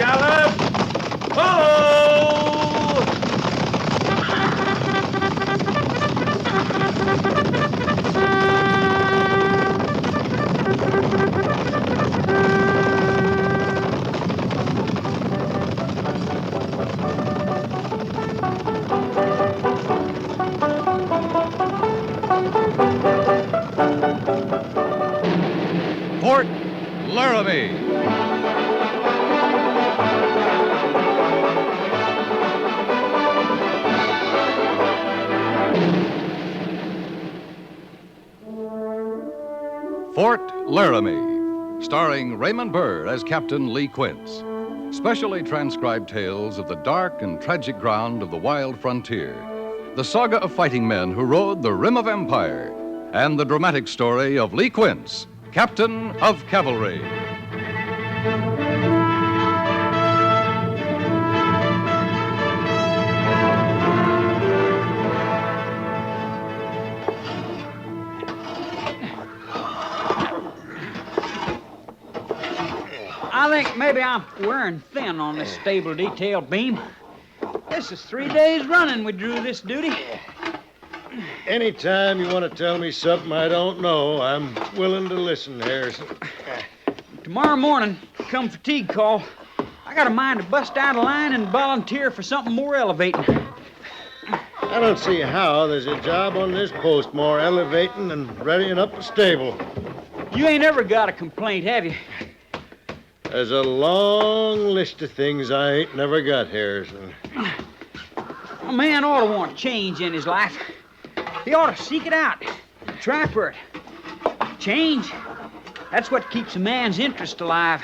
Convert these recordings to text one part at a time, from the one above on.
Gallop! Follow! Fort Laramie. Fort Laramie, starring Raymond Burr as Captain Lee Quince. Specially transcribed tales of the dark and tragic ground of the wild frontier, the saga of fighting men who rode the rim of empire, and the dramatic story of Lee Quince, Captain of Cavalry. I think maybe I'm wearing thin on this stable detail, Beam. This is 3 days running we drew this duty. Anytime you want to tell me something I don't know, I'm willing to listen, Harrison. Tomorrow morning, come fatigue call, I got a mind to bust out of line and volunteer for something more elevating. I don't see how there's a job on this post more elevating than readying up a stable. You ain't ever got a complaint, have you? There's a long list of things I ain't never got, Harrison. A man ought to want change in his life. He ought to seek it out, try for it. Change, that's what keeps a man's interest alive.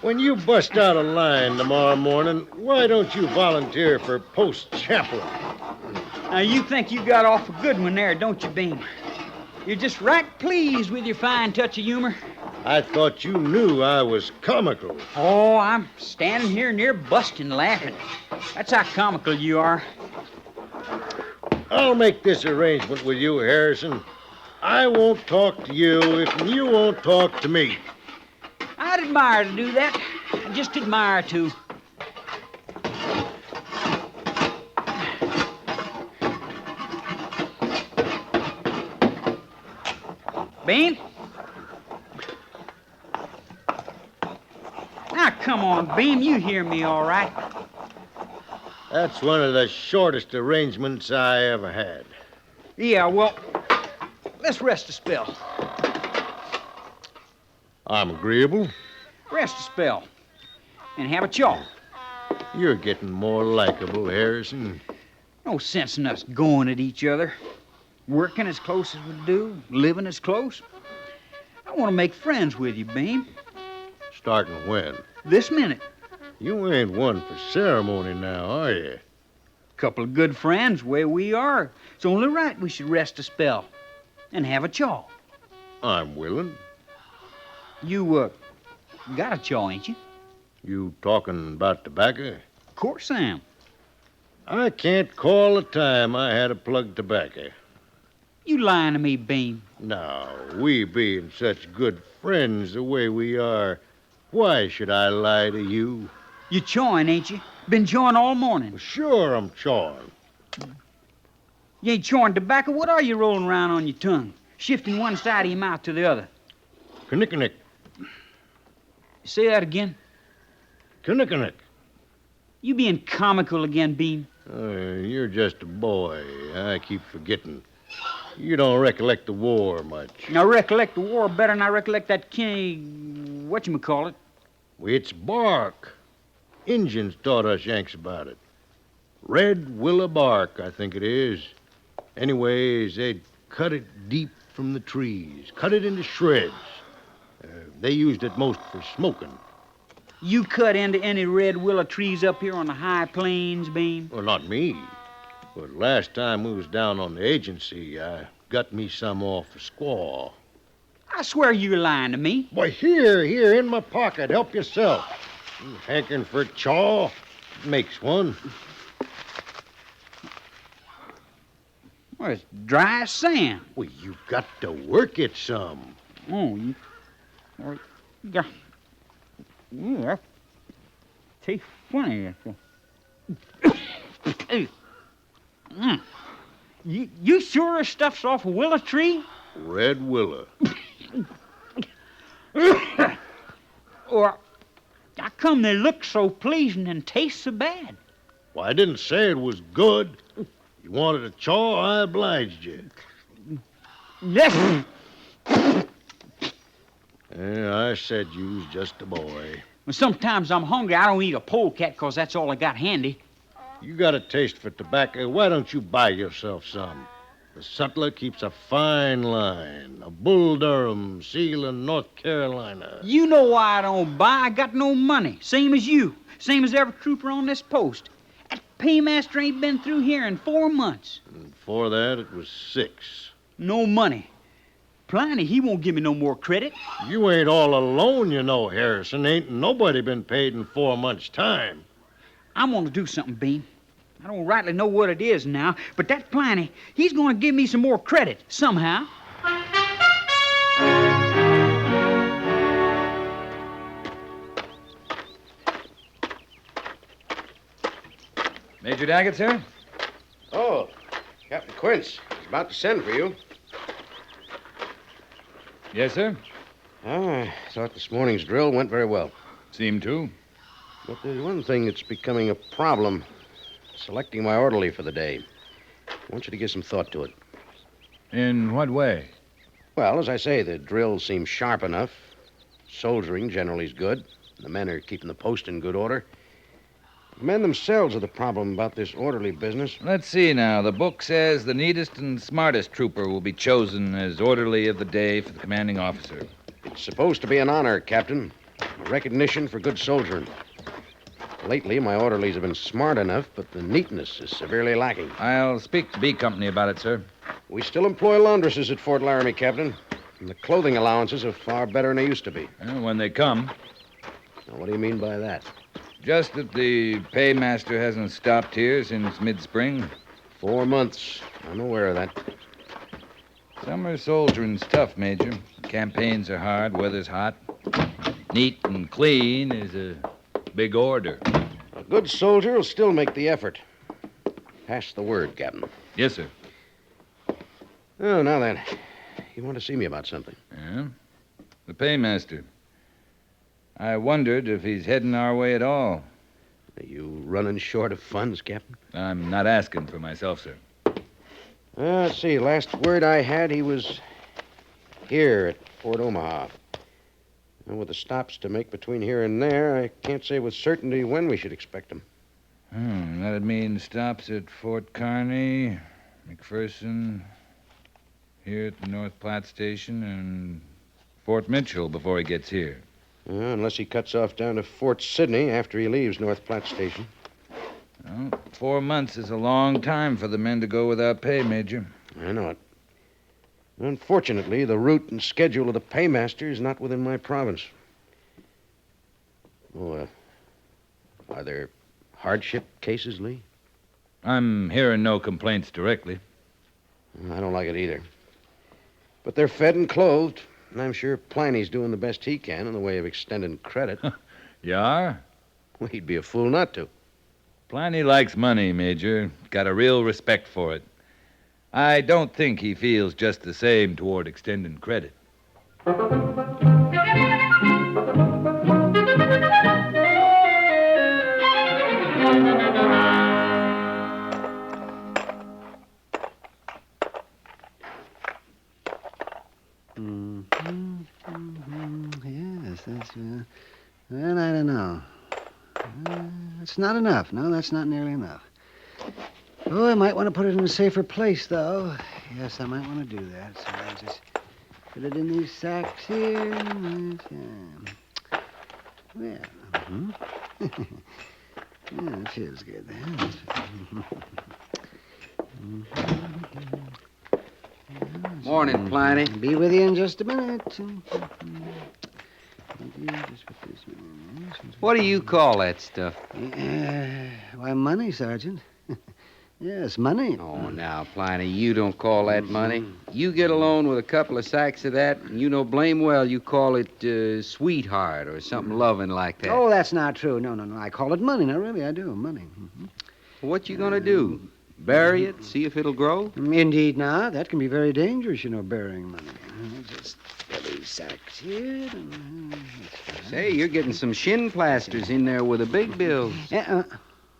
When you bust out of line tomorrow morning, why don't you volunteer for post chaplain? Now, you think you got off a good one there, don't you, Beam? You're just right pleased with your fine touch of humor. I thought you knew I was comical. Oh, I'm standing here near busting laughing. That's how comical you are. I'll make this arrangement with you, Harrison. I won't talk to you if you won't talk to me. I'd admire to do that. I just admire to. Bean? Now, come on, Beam. You hear me all right. That's one of the shortest arrangements I ever had. Yeah, well, let's rest a spell. I'm agreeable. Rest a spell. And have a chaw. You're getting more likable, Harrison. No sense in us going at each other. Working as close as we do, living as close. I want to make friends with you, Beam. Starting when? This minute. You ain't one for ceremony now, are you? Couple of good friends, way we are. It's only right we should rest a spell and have a chaw. I'm willing. You, got a chaw, ain't you? You talking about tobacco? Of course I am. I can't call the time I had a plug tobacco. You lying to me, Beam. Now, we being such good friends the way we are, why should I lie to you? You chawing, ain't you? Been chawing all morning. Well, sure, I'm chawing. You ain't chawing tobacco. What are you rolling around on your tongue? Shifting one side of your mouth to the other. Kinnikinnick. Say that again. Kinnikinnick. You being comical again, Beam. You're just a boy. I keep forgetting. You don't recollect the war much. Now, recollect the war better than I recollect that whatchamacallit. It's bark. Injuns taught us Yanks about it. Red willow bark, I think it is. Anyways, they'd cut it deep from the trees, cut it into shreds. They used it most for smoking. You cut into any red willow trees up here on the high plains, Beam? Well, not me. But last time we was down on the agency, I got me some off a squaw. I swear you're lying to me. Why, here, in my pocket. Help yourself. You hankering for a chaw? Makes one. Well, it's dry as sand. Well, you got to work it some. Oh, yeah. Tastes funny. You sure this stuff's off a willow tree? Red willow. Or how come they look so pleasing and taste so bad? Well, I didn't say it was good. You wanted a chaw, I obliged you. Yes. Yeah, I said you was just a boy. Well, sometimes I'm hungry. I don't eat a polecat because that's all I got handy. You got a taste for tobacco. Why don't you buy yourself some? The sutler keeps a fine line. A Bull Durham, Sealand, North Carolina. You know why I don't buy. I got no money. Same as you. Same as every trooper on this post. That paymaster ain't been through here in 4 months. And before that, it was 6. No money. Pliny, he won't give me no more credit. You ain't all alone, you know, Harrison. Ain't nobody been paid in 4 months' time. I'm going to do something, Bean. I don't rightly know what it is now, but that Pliny, he's going to give me some more credit somehow. Major Daggett, sir? Oh, Captain Quince. He's about to send for you. Yes, sir? I thought this morning's drill went very well. Seem to. But there's one thing that's becoming a problem. Selecting my orderly for the day. I want you to give some thought to it. In what way? Well, as I say, the drill seems sharp enough. Soldiering generally is good. The men are keeping the post in good order. The men themselves are the problem about this orderly business. Let's see now. The book says the neatest and smartest trooper will be chosen as orderly of the day for the commanding officer. It's supposed to be an honor, Captain. A recognition for good soldiering. Lately, my orderlies have been smart enough, but the neatness is severely lacking. I'll speak to B Company about it, sir. We still employ laundresses at Fort Laramie, Captain. And the clothing allowances are far better than they used to be. Well, when they come. Now, what do you mean by that? Just that the paymaster hasn't stopped here since mid-spring. 4 months. I'm aware of that. Summer soldiering's tough, Major. Campaigns are hard, weather's hot. Neat and clean is a big order. A good soldier will still make the effort. Pass the word, Captain. Yes, sir. Oh, now then. You want to see me about something? Yeah? The paymaster. I wondered if he's heading our way at all. Are you running short of funds, Captain? I'm not asking for myself, sir. Let's see. Last word I had, he was here at Fort Omaha. And with the stops to make between here and there, I can't say with certainty when we should expect him. That'd mean stops at Fort Kearney, McPherson, here at the North Platte Station, and Fort Mitchell before he gets here. Unless he cuts off down to Fort Sidney after he leaves North Platte Station. Well, 4 months is a long time for the men to go without pay, Major. I know it. Unfortunately, the route and schedule of the paymaster is not within my province. Oh, are there hardship cases, Lee? I'm hearing no complaints directly. I don't like it either. But they're fed and clothed, and I'm sure Pliny's doing the best he can in the way of extending credit. You are? Well, he'd be a fool not to. Pliny likes money, Major. Got a real respect for it. I don't think he feels just the same toward extending credit. Yes, that's... well, I don't know. It's not enough. No, that's not nearly enough. Oh, I might want to put it in a safer place, though. Yes, I might want to do that. So I'll just put it in these sacks here. Well, yeah, it feels good then. Morning, Pliny. Be with you in just a minute. What do you call that stuff? Why, money, Sergeant. Yes, money. Oh, now, Pliny, you don't call that money. You get alone with a couple of sacks of that, and you know blame well you call it sweetheart or something loving like that. Oh, that's not true. No. I call it money. No, really, I do. Money. What you gonna do? Bury it, see if it'll grow? Indeed not. That can be very dangerous, burying money. Just get these sacks here. Say, you're getting some shin plasters in there with the big bills.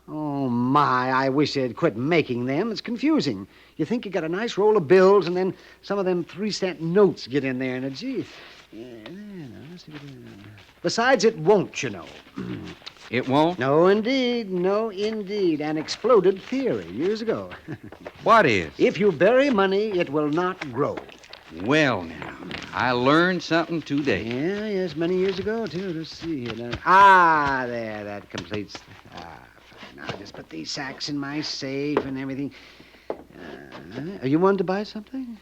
Oh, my, I wish they'd quit making them. It's confusing. You think you got a nice roll of bills, and then some of them 3-cent notes get in there, and gee. Besides, it won't, It won't? No, indeed. An exploded theory years ago. What is? If you bury money, it will not grow. Well, now, I learned something today. Yes, many years ago, too. Let's see here. Now. There, that completes. Fine. Now, just put these sacks in my safe and everything. You wanted to buy something?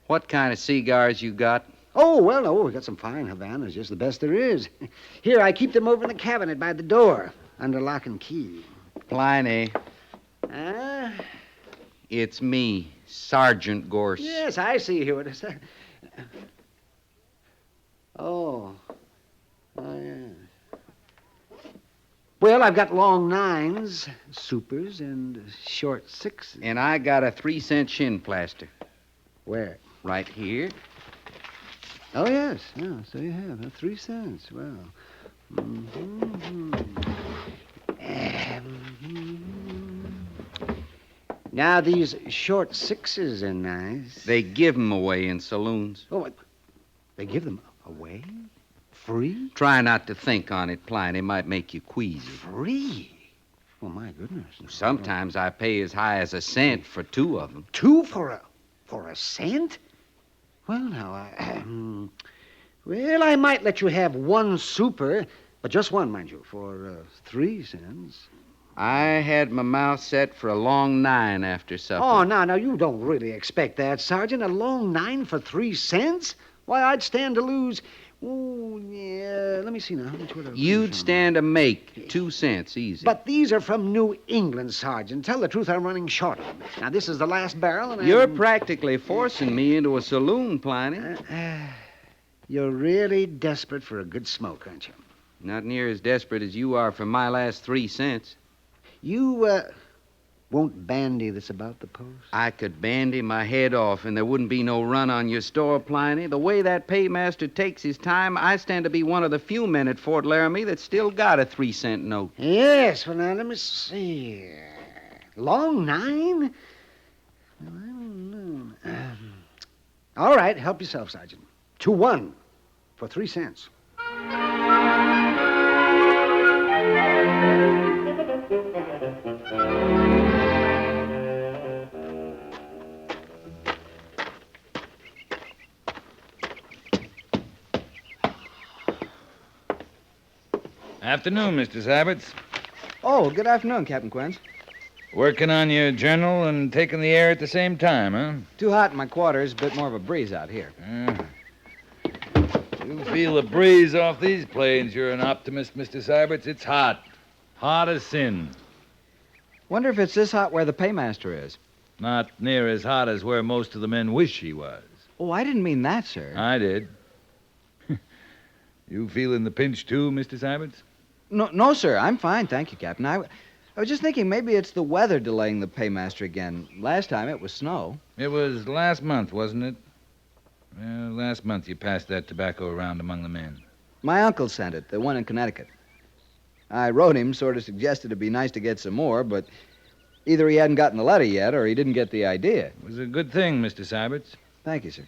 What kind of cigars you got? Oh, well, we got some fine Havanas, just the best there is. Here, I keep them over in the cabinet by the door, under lock and key. Pliny. Huh? It's me, Sergeant Gorse. Yes, I see who it is. Oh, yeah. Well, I've got long 9s, supers, and short 6s. And I got a 3-cent shin plaster. Where? Right here. Oh, yes. Yeah, so you have. 3 cents. Well. Now, these short 6s are nice. They give 'em away in saloons. Oh, they give them away? Free? Try not to think on it, Pliny. It might make you queasy. Free? Oh, my goodness. Sometimes I pay as high as a cent for 2 of them. 2 for a cent? Well, now, I might let you have 1 super, but just 1, mind you, for 3 cents. I had my mouth set for a long 9 after supper. Oh, now, you don't really expect that, Sergeant. A long 9 for 3 cents? Why, I'd stand to lose. Oh, yeah. Let me see now. How much would I You'd stand to make 2 cents easy. But these are from New England, Sergeant. Tell the truth, I'm running short of them. Now, this is the last barrel, and You're practically forcing me into a saloon, Pliny. You're really desperate for a good smoke, aren't you? Not near as desperate as you are for my last 3 cents. You, won't bandy this about the post? I could bandy my head off, and there wouldn't be no run on your store, Pliny. The way that paymaster takes his time, I stand to be one of the few men at Fort Laramie that's still got a 3-cent note. Yes, well, now, let me see. Long 9? Well, I don't know. All right, help yourself, Sergeant. 2-1 for 3 cents. Afternoon, Mr. Seiberts. Oh, good afternoon, Captain Quince. Working on your journal and taking the air at the same time, huh? Too hot in my quarters, a bit more of a breeze out here. You feel the breeze off these plains. You're an optimist, Mr. Seiberts. It's hot. Hot as sin. Wonder if it's this hot where the paymaster is. Not near as hot as where most of the men wish he was. Oh, I didn't mean that, sir. I did. You feeling the pinch, too, Mr. Seiberts? No, sir. I'm fine, thank you, Captain. I was just thinking maybe it's the weather delaying the paymaster again. Last time it was snow. It was last month, wasn't it? Well, last month you passed that tobacco around among the men. My uncle sent it, the one in Connecticut. I wrote him, sort of suggested it'd be nice to get some more, but either he hadn't gotten the letter yet or he didn't get the idea. It was a good thing, Mr. Seiberts. Thank you, sir.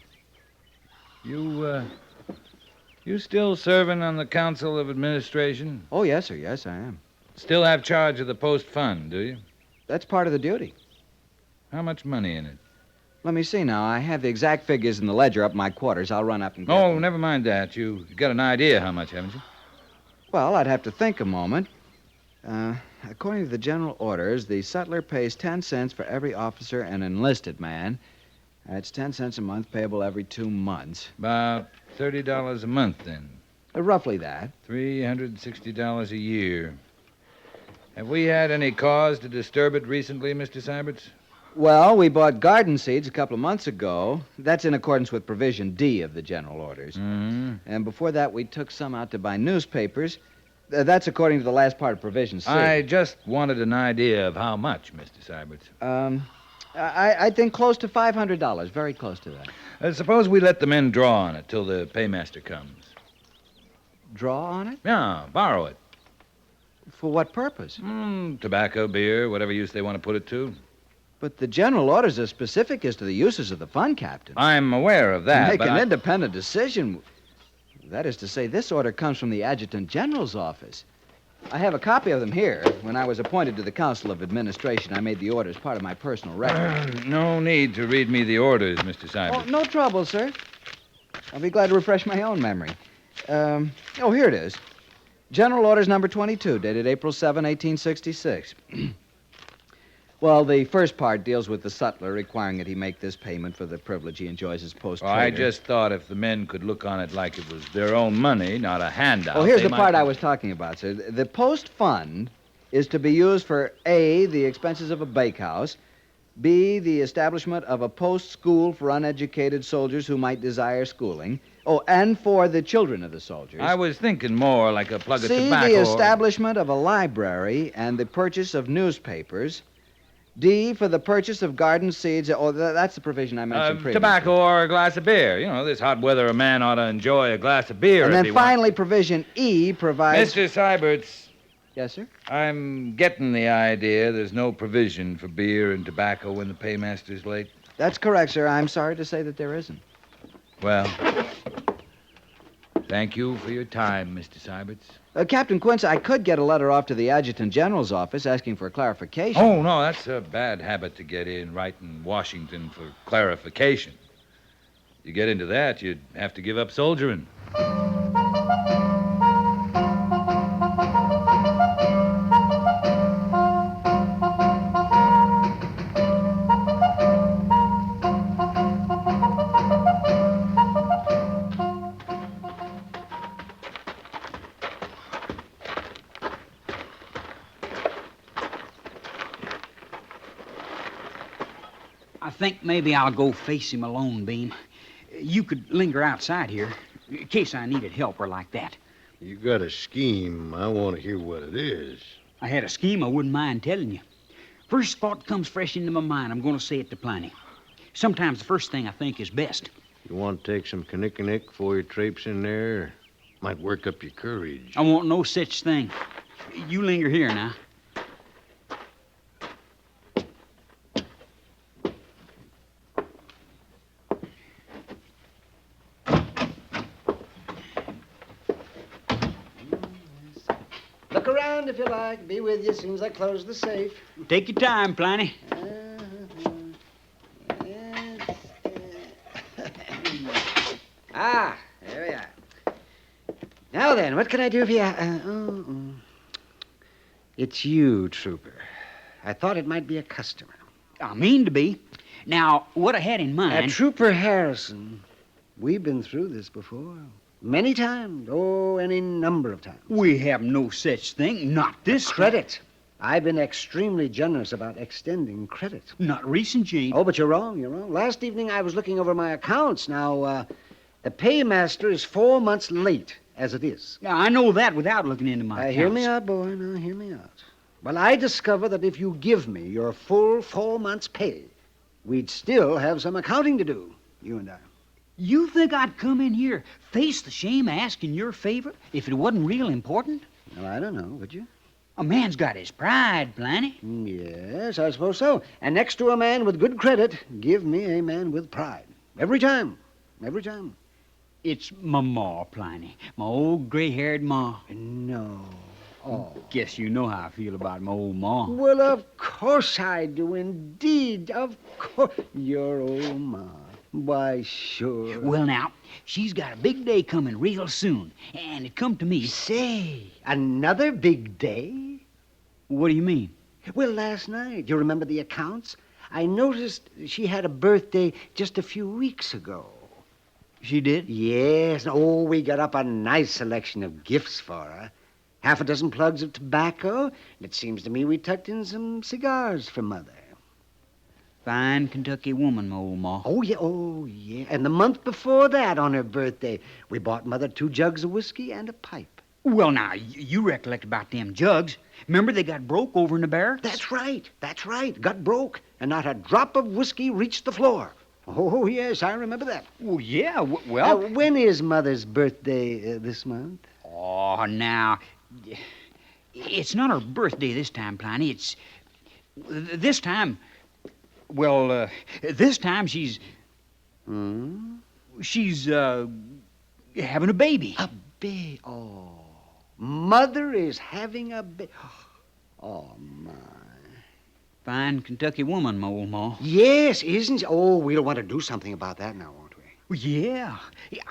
You still serving on the Council of Administration? Oh, yes, sir. Yes, I am. Still have charge of the post fund, do you? That's part of the duty. How much money in it? Let me see now. I have the exact figures in the ledger up in my quarters. I'll run up and get Oh, them. never mind that. You got an idea how much, haven't you? Well, I'd have to think a moment. According to the general orders, the sutler pays 10 cents for every officer and enlisted man. That's 10 cents a month, payable every 2 months. About $30 a month, then. Roughly that. $360 a year. Have we had any cause to disturb it recently, Mr. Seiberts? Well, we bought garden seeds a couple of months ago. That's in accordance with Provision D of the General Orders. Mm-hmm. And before that, we took some out to buy newspapers. That's according to the last part of Provision C. I just wanted an idea of how much, Mr. Seiberts. I think close to $500. Very close to that. Suppose we let the men draw on it till the paymaster comes. Draw on it? Yeah, borrow it. For what purpose? Tobacco, beer, whatever use they want to put it to. But the General Orders are specific as to the uses of the fund, Captain. I'm aware of that, Make but an independent decision. That is to say, this order comes from the Adjutant General's office. I have a copy of them here. When I was appointed to the Council of Administration, I made the orders part of my personal record. No need to read me the orders, Mr. Seiberts. Oh, no trouble, sir. I'll be glad to refresh my own memory. Here it is. General Orders number 22, dated April 7, 1866. Well, the first part deals with the sutler requiring that he make this payment for the privilege he enjoys as post-trader. I just thought if the men could look on it like it was their own money, not a handout. Oh, here's they the part might... I was talking about, sir. The post fund is to be used for A, the expenses of a bakehouse, B, the establishment of a post school for uneducated soldiers who might desire schooling, and for the children of the soldiers. I was thinking more like a plug of C, tobacco. the establishment of a library and the purchase of newspapers. D, for the purchase of garden seeds. Oh, that's the provision I mentioned previously. Tobacco or a glass of beer. You know, this hot weather, a man ought to enjoy a glass of beer. And if then he finally, provision E provides... Mr. Seiberts, Yes, sir? I'm getting the idea there's no provision for beer and tobacco when the paymaster's late. That's correct, sir. I'm sorry to say that there isn't. Well, thank you for your time, Mr. Seiberts. Captain Quince, I could get a letter off to the Adjutant General's office asking for clarification. Oh, no, that's a bad habit to get in, writing Washington for clarification. You get into that, you'd have to give up soldiering. I think maybe I'll go face him alone, Beam. You could linger outside here, in case I needed help or like that. You got a scheme. I want to hear what it is. I had a scheme I wouldn't mind telling you. First thought comes fresh into my mind. I'm going to say it to Pliny. Sometimes the first thing I think is best. You want to take some knick before you traipse in there? Might work up your courage. I want no such thing. You linger here now. Look around if you like. Be with you as soon as I close the safe. Take your time, Pliny. There we are. Now then, what can I do for you? It's you, Trooper. I thought it might be a customer. I mean to be. Now, what I had in mind... Trooper Harrison, we've been through this before. Many times. Oh, any number of times. We have no such thing. Not this Credit. I've been extremely generous about extending credit. Not recent, you ain't. Oh, but you're wrong. You're wrong. Last evening I was looking over my accounts. Now, the paymaster is 4 months late, as it is. Now, I know that without looking into my accounts. Hear me out, boy. Now, hear me out. Well, I discover that if you give me your full 4 months' pay, we'd still have some accounting to do, you and I. You think I'd come in here, face the shame of asking your favor if it wasn't real important? Well, I don't know, would you? A man's got his pride, Pliny. Yes, I suppose so. And next to a man with good credit, give me a man with pride. Every time. Every time. It's my ma, Pliny. My old gray-haired ma. No. Oh. Guess you know how I feel about my old ma. Well, of course I do, indeed. Of course. Your old ma. Why, sure. Well, now, she's got a big day coming real soon. And it come to me... Say, another big day? What do you mean? Well, last night, you remember the accounts? I noticed she had a birthday just a few weeks ago. She did? Yes. Oh, we got up a nice selection of gifts for her. half a dozen plugs of tobacco, and it seems to me we tucked in some cigars for Mother. Fine Kentucky woman, old Ma. Oh, yeah. And the month before that, on her birthday, we bought Mother 2 jugs of whiskey and a pipe. Well, now, you recollect about them jugs. Remember they got broke over in the barracks? That's right. Got broke, and not a drop of whiskey reached the floor. Oh, yes, I remember that. Well, yeah, well... when is Mother's birthday this month? Oh, now... It's not her birthday this time, Pliny. It's... This time... Well, this time she's... She's, having a baby. A baby? Oh. Mother is having a baby. Oh, my. Fine Kentucky woman, old Ma. Yes, isn't she? Oh, we'll want to do something about that now, won't we? Well, yeah.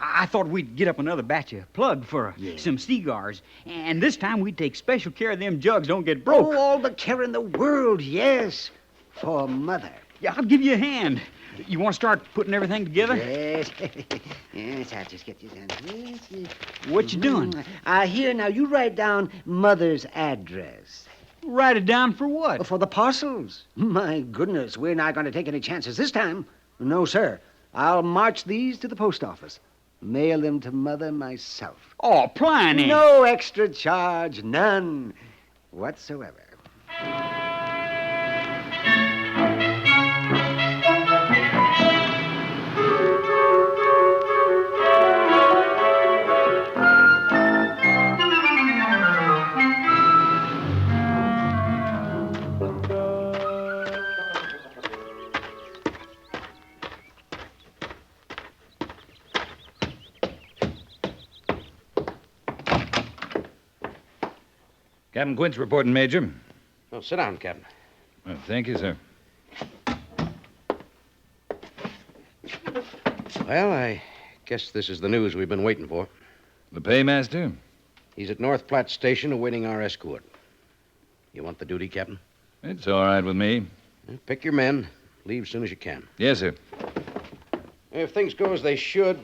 I thought we'd get up another batch of plug for some cigars. And this time we'd take special care of them jugs don't get broke. Oh, all the care in the world, yes. For Mother. Yeah, I'll give you a hand. You want to start putting everything together? Yes. Yes, I'll just get you done. Yes. What you doing? Here, now, you write down Mother's address. Write it down for what? For the parcels. My goodness, we're not going to take any chances this time. No, sir. I'll march these to the post office. Mail them to Mother myself. Oh, Pliny. No extra charge, none whatsoever. Captain Quince reporting, Major. Oh, sit down, Captain. Well, thank you, sir. Well, I guess this is the news we've been waiting for. The paymaster? He's at North Platte Station awaiting our escort. You want the duty, Captain? It's all right with me. Pick your men. Leave as soon as you can. Yes, sir. If things go as they should,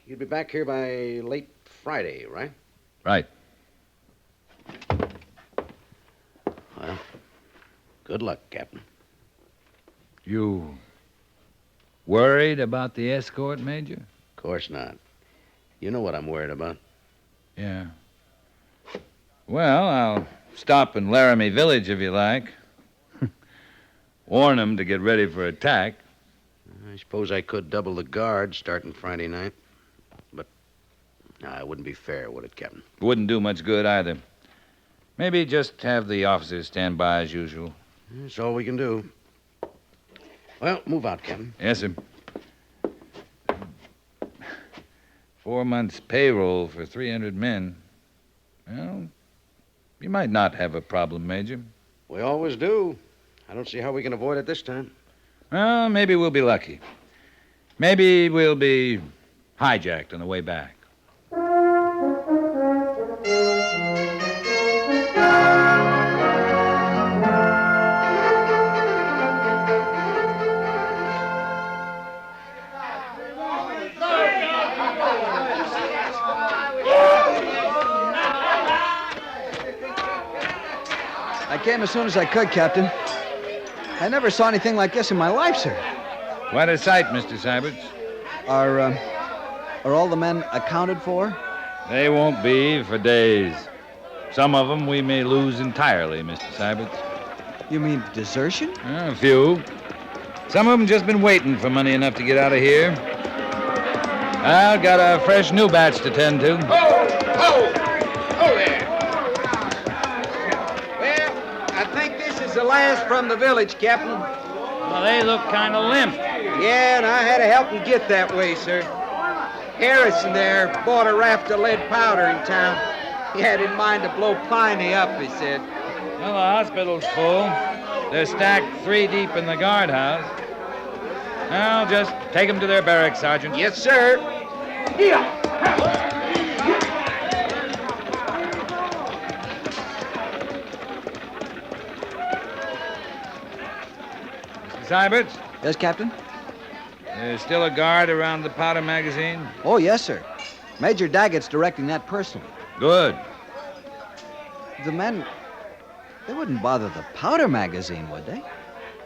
you'd be back here by late Friday, right? Right. Well, good luck, Captain. You worried about the escort, Major? Of course not. You know what I'm worried about. Yeah. Well, I'll stop in Laramie Village if you like. Warn them to get ready for attack. I suppose I could double the guard starting Friday night. But, no, it wouldn't be fair, would it, Captain? Wouldn't do much good either. Maybe just have the officers stand by as usual. That's all we can do. Well, move out, Captain. Yes, sir. 4 months' payroll for 300 men. Well, you might not have a problem, Major. We always do. I don't see how we can avoid it this time. Well, maybe we'll be lucky. Maybe we'll be hijacked on the way back. I came as soon as I could, Captain. I never saw anything like this in my life, sir. Quite a sight, Mr. Seiberts. Are all the men accounted for? They won't be for days. Some of them we may lose entirely, Mr. Seiberts. You mean desertion? A few. Some of them just been waiting for money enough to get out of here. I've got a fresh new batch to tend to. Oh there! Well, I think this is the last from the village, Captain. Well, they look kind of limp. Yeah, and I had to help them get that way, sir. Harrison there bought a raft of lead powder in town. He had in mind to blow Pliny up, he said. Well, the hospital's full. They're stacked 3 deep in the guardhouse. Now, just take them to their barracks, Sergeant. Yes, sir. Yeah. Mr. Seiberts, Yes, Captain? there's still a guard around the powder magazine? Oh, yes, sir. Major Daggett's directing that personally. Good. The men, they wouldn't bother the powder magazine, would they?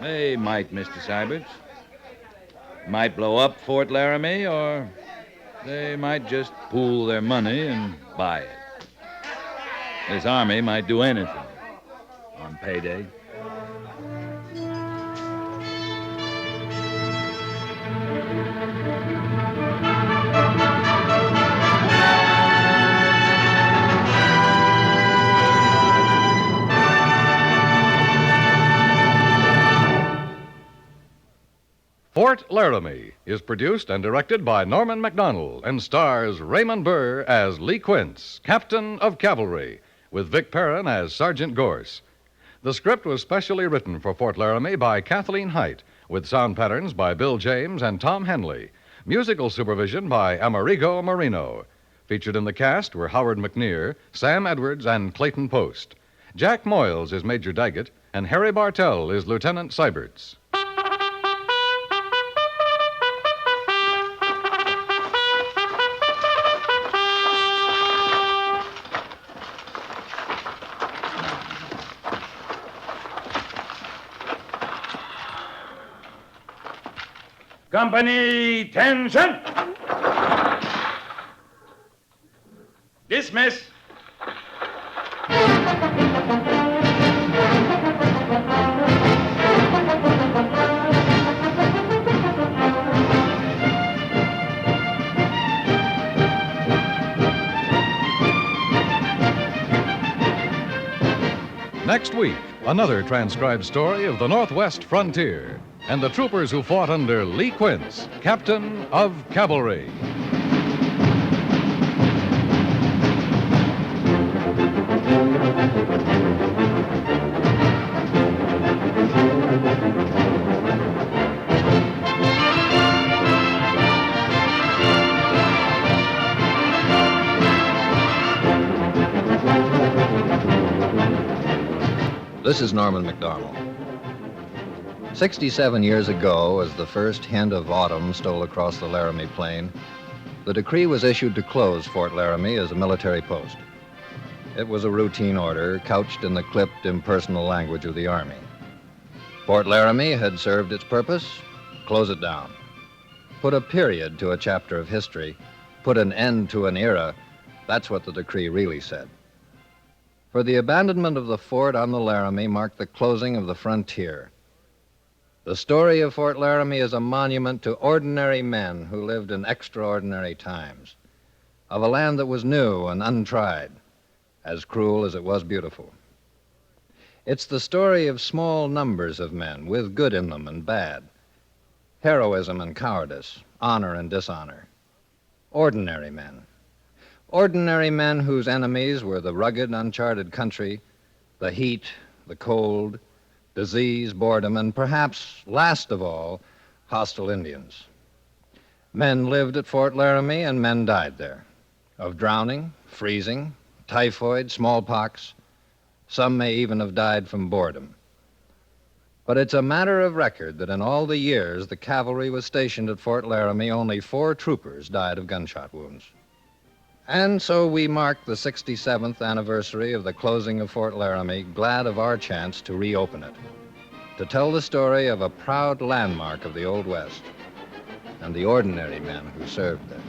They might, Mr. Seiberts. Might blow up Fort Laramie, or they might just pool their money and buy it. This army might do anything on payday. Fort Laramie is produced and directed by Norman Macdonnell and stars Raymond Burr as Lee Quince, Captain of Cavalry, with Vic Perrin as Sergeant Gorse. The script was specially written for Fort Laramie by Kathleen Hite, with sound patterns by Bill James and Tom Henley. Musical supervision by Amerigo Marino. Featured in the cast were Howard McNear, Sam Edwards, and Clayton Post. Jack Moyles is Major Daggett, and Harry Bartell is Lieutenant Seiberts. Company, attention! Dismiss. Next week, another transcribed story of the Northwest frontier and the troopers who fought under Lee Quince, Captain of Cavalry. This is Norman Macdonnell. 67 years ago, as the first hint of autumn stole across the Laramie Plain, the decree was issued to close Fort Laramie as a military post. It was a routine order couched in the clipped, impersonal language of the Army. Fort Laramie had served its purpose. Close it down. Put a period to a chapter of history. Put an end to an era. That's what the decree really said. For the abandonment of the fort on the Laramie marked the closing of the frontier. The story of Fort Laramie is a monument to ordinary men who lived in extraordinary times, of a land that was new and untried, as cruel as it was beautiful. It's the story of small numbers of men with good in them and bad, heroism and cowardice, honor and dishonor. Ordinary men. Ordinary men whose enemies were the rugged, uncharted country, the heat, the cold, disease, boredom, and perhaps, last of all, hostile Indians. Men lived at Fort Laramie and men died there, of drowning, freezing, typhoid, smallpox. Some may even have died from boredom. But it's a matter of record that in all the years the cavalry was stationed at Fort Laramie, only 4 troopers died of gunshot wounds. And so we mark the 67th anniversary of the closing of Fort Laramie, glad of our chance to reopen it, to tell the story of a proud landmark of the Old West and the ordinary men who served there.